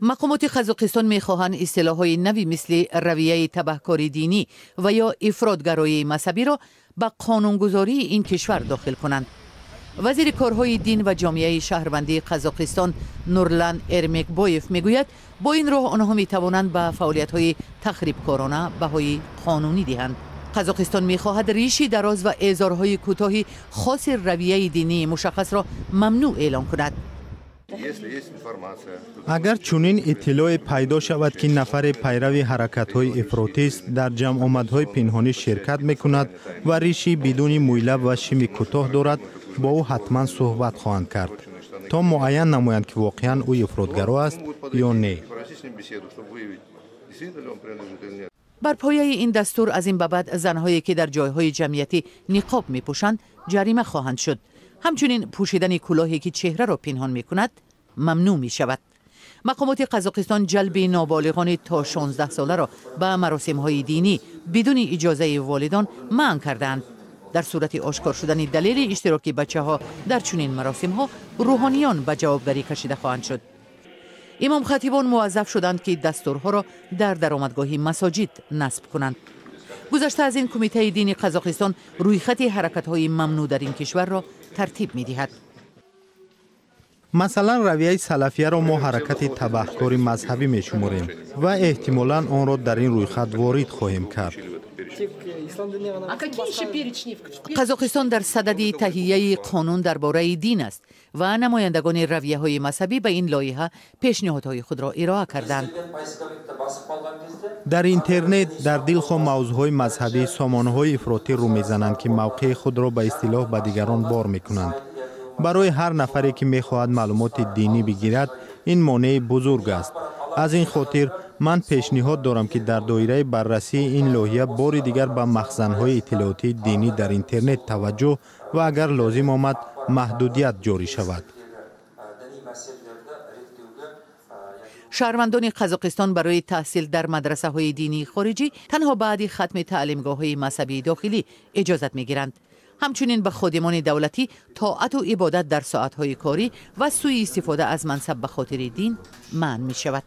مقامات قزاقستان می‌خواهند اصطلاح‌های نوی مثل رویه تبهکاری دینی و یا افراطگرایی مذهبی را به قانونگذاری این کشور داخل کنند. وزیر کارهای دین و جامعه شهروندی قزاقستان نورلان ارمکبایف میگوید با این راه آنها میتوانند به فعالیت‌های تخریبکارانه بهای قانونی دهند. قزاقستان می‌خواهد ریشی دراز و اعزارهای کوتاهی خاص رویه دینی مشخص را ممنوع اعلام کند. اگر چنین اطلاع پیدا شود که نفر پیرو حرکت‌های افراطی است در جمع آمدهای پنهانی شرکت می‌کند و ریشی بدون مویلب و شمی کوتاه دارد، با او حتما صحبت خواهند کرد تا معین نمایند که واقعا او افراطگرا است یا نه. بر پایه این دستور از این به بعد زنهایی که در جایهای جمعیتی نقاب می‌پوشند جریمه خواهند شد. همچنین پوشیدن کلاهی که چهره را پنهان می‌کند ممنوع می‌شود. مقامات قزاقستان جلب نابالغان تا 16 ساله را به مراسم‌های دینی بدون اجازه والدان منع کردند. در صورت آشکار شدن دلیل اشتراک بچه‌ها در چنین مراسم‌ها، روحانیان به جوابداری کشیده خواهند شد. امام خطیبان موظف شدند که دستورها را در درآمدگاه مساجد نصب کنند. گذشته از این کمیته دینی قزاقستان رویخط حرکت‌های ممنوع در این کشور را ترتیب می‌دهد. مثلا رویه salafiyaro ما حرکت تبهکاری مذهبی می‌شماریم و احتمالاً آن را در این رویخط وارد خواهیم کرد. قزاقستان در صدد تهیه قانون درباره دین است و نمایندگان رویه‌های مذهبی به این لایحه پیشنهادهای خود را ارائه کردند. در اینترنت در دلخواه موضوعهای مذهبی سامانه‌های افراطی رو می‌زنند که موقع خود را به اصطلاح به دیگران بار می‌کنند. برای هر نفری که می‌خواهد معلومات دینی بگیرد این مانع بزرگ است. از این خاطر من پیشنهاد دارم که در دایره بررسی این لایحه بار دیگر به مخزن‌های اطلاعاتی دینی در اینترنت توجه و اگر لازم آمد محدودیت جاری شود. شهروندان قزاقستان برای تحصیل در مدرسه‌های دینی خارجی تنها بعد ختم تعلیمگاه‌های مذهبی داخلی اجازت می‌گیرند. همچنین به خادمان دولتی طاعت و عبادت در ساعت‌های کاری و سوء استفاده از منصب به خاطر دین منع می‌شود.